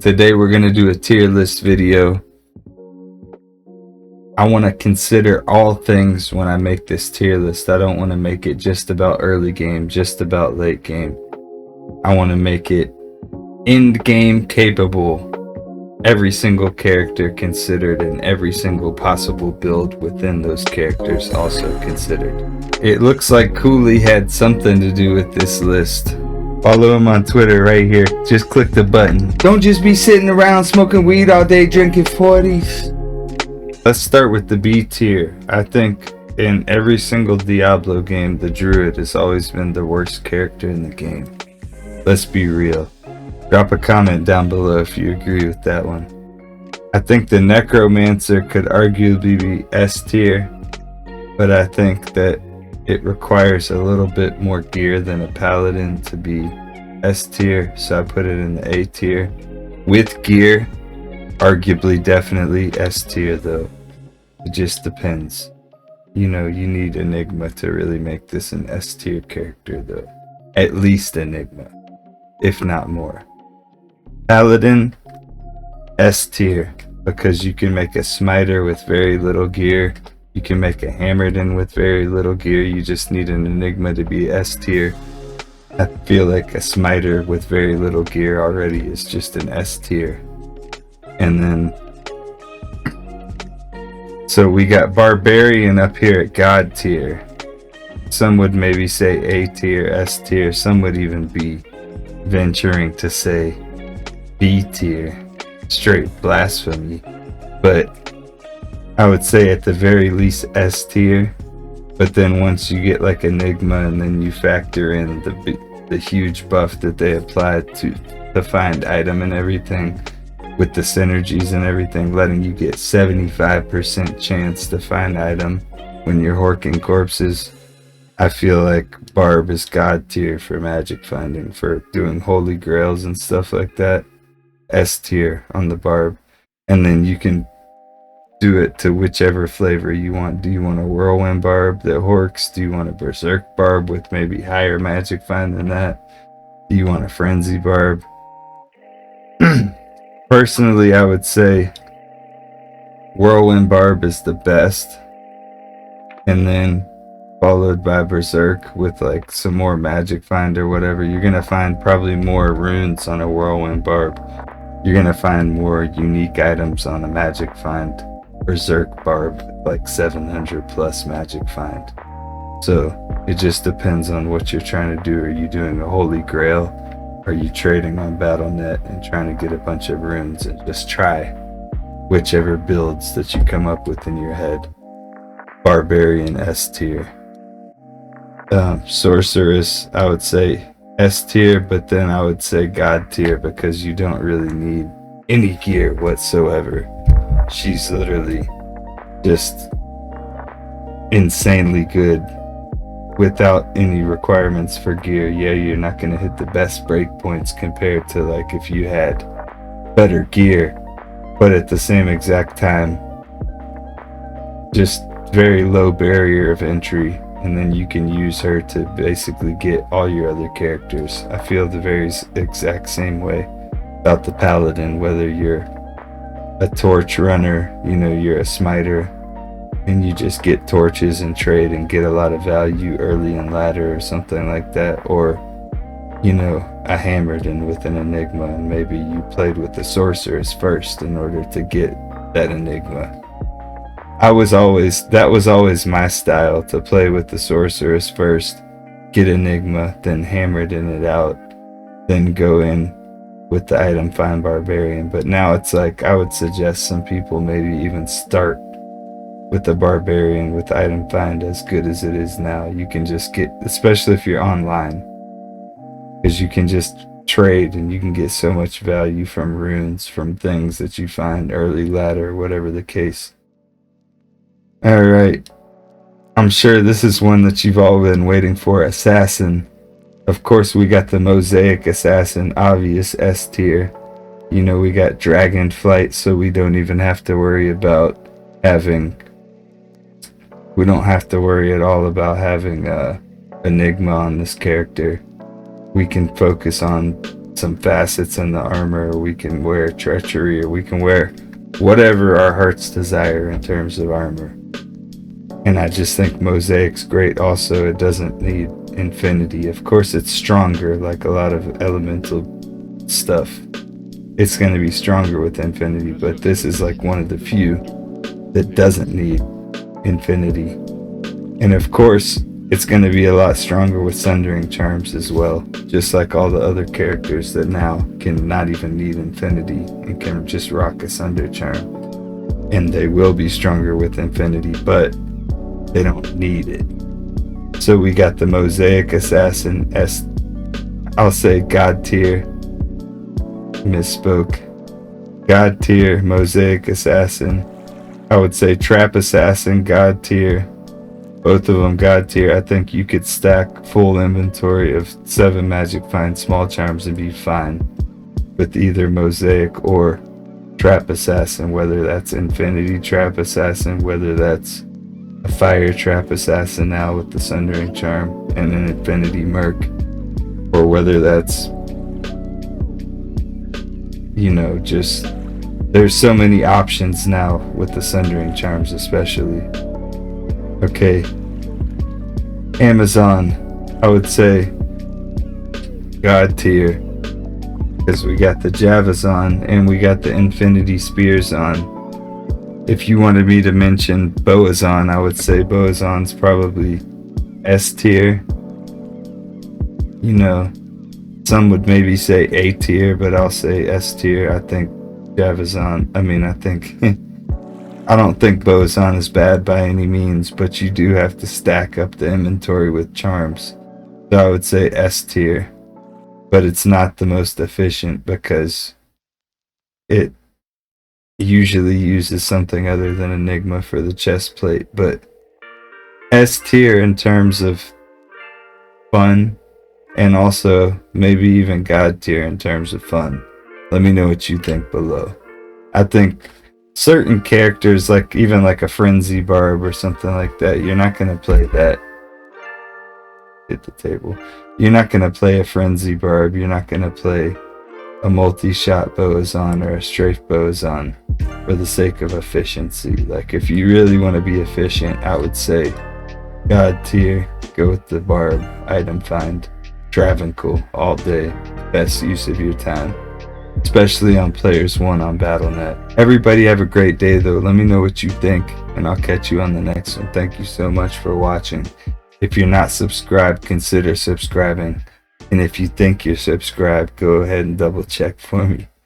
Today we're going to do a tier list video. I want to consider all things when I make this tier list. I don't want to make it just about early game, just about late game. I want to make it end game capable. Every single character considered and every single possible build within those characters also considered. It looks like Cooley had something to do with this list. Follow him on Twitter right here. Just click the button. Don't just be sitting around smoking weed all day drinking 40s. Let's start with the B tier. I think in every single Diablo game, the Druid has always been the worst character in the game. Let's be real. Drop a comment down below if you agree with that one. I think the Necromancer could arguably be S tier, but I think that it requires a little bit more gear than a Paladin to be S tier, so I put it in the A tier. With gear, arguably definitely S tier though. It just depends. You know, you need Enigma to really make this an S tier character though. At least Enigma, if not more. Paladin, S tier, because you can make a smiter with very little gear. You can make a hammered in with very little gear. You just need an Enigma to be S tier. I feel like a smiter with very little gear already is just an S tier. And then, so we got Barbarian up here at God tier. Some would maybe say A tier, S tier. Some would even be venturing to say B tier. Straight blasphemy. But I would say at the very least S tier, but then once you get like Enigma and then you factor in the huge buff that they applied to the find item and everything with the synergies and everything, letting you get 75% chance to find item when you're horking corpses, I feel like Barb is God tier for magic finding, for doing holy grails and stuff like that. S tier on the Barb, and then you can do it to whichever flavor you want. Do you want a whirlwind barb that horks? Do you want a berserk barb with maybe higher magic find than that? Do you want a frenzy barb? Personally, I would say whirlwind barb is the best, and then followed by berserk with like some more magic find or whatever. You're gonna find probably more runes on a whirlwind barb. You're gonna find more unique items on a magic find berserk barb, like 700 plus magic find. So it just depends on what you're trying to do. Are you doing a holy grail? Are you trading on BattleNet and trying to get a bunch of runes and just try whichever builds that you come up with in your head? Barbarian S tier. Sorceress, I would say S tier, but then I would say God tier because you don't really need any gear whatsoever. She's literally just insanely good without any requirements for gear. Yeah, you're not going to hit the best breakpoints compared to like if you had better gear, but at the same exact time, just very low barrier of entry, and then you can use her to basically get all your other characters. I feel the very exact same way about the Paladin, whether you're a torch runner, you know, you're a smiter and you just get torches and trade and get a lot of value early in ladder or something like that, or you know, a hammered in with an Enigma and maybe you played with the sorceress first in order to get that Enigma. That was always my style, to play with the sorceress first, get Enigma, then hammered in it out, then go in with the item find Barbarian. But now it's like I would suggest some people maybe even start with the Barbarian with item find as good as it is now. You can just get, especially if you're online, because you can just trade and you can get so much value from runes, from things that you find early ladder, whatever the case. Alright, I'm sure this is one that you've all been waiting for. Assassin. Of course we got the Mosaic Assassin, obvious S tier. You know, we got Dragon Flight, so we don't even have to worry about having, we don't have to worry at all about having Enigma on this character. We can focus on some facets in the armor, or we can wear treachery, or we can wear whatever our hearts desire in terms of armor. And I just think Mosaic's great also. It doesn't need infinity. Of course it's stronger, like a lot of elemental stuff. It's going to be stronger with infinity, but this is like one of the few that doesn't need infinity. And of course, it's going to be a lot stronger with Sundering Charms as well, just like all the other characters that now can not even need infinity and can just rock a Sunder Charm. And they will be stronger with infinity, but they don't need it. So we got the Mosaic Assassin I'll say God tier. Misspoke. God tier, Mosaic Assassin. I would say Trap Assassin, God tier. Both of them God tier. I think you could stack full inventory of 7 Magic Find Small Charms and be fine with either Mosaic or Trap Assassin, whether that's Infinity Trap Assassin, whether that's a Fire Trap Assassin now with the Sundering Charm and an Infinity Merc, or whether that's, you know, just there's so many options now with the Sundering Charms especially. Okay, Amazon, I would say God tier, because we got the Javas on and we got the Infinity Spears on. If you wanted me to mention Boazon, I would say Boazon's probably S tier. You know, some would maybe say A tier, but I'll say S tier. I think Javazon, I don't think Boazon is bad by any means, but you do have to stack up the inventory with charms. So I would say S tier, but it's not the most efficient because it usually uses something other than Enigma for the chest plate. But S tier in terms of fun, and also maybe even God tier in terms of fun. Let me know what you think below. I think certain characters, like even like a Frenzy Barb or something like that, you're not going to play that. Hit the table. You're not going to play a Frenzy Barb. You're not going to play a multi-shot Boazon or a strafe Boazon for the sake of efficiency. Like if you really want to be efficient, I would say God tier, go with the Barb, item find, Travancore all day. Best use of your time, especially on Players 1 on Battle.net. Everybody have a great day though. Let me know what you think and I'll catch you on the next one. Thank you so much for watching. If you're not subscribed, consider subscribing. And if you think you're subscribed, go ahead and double check for me.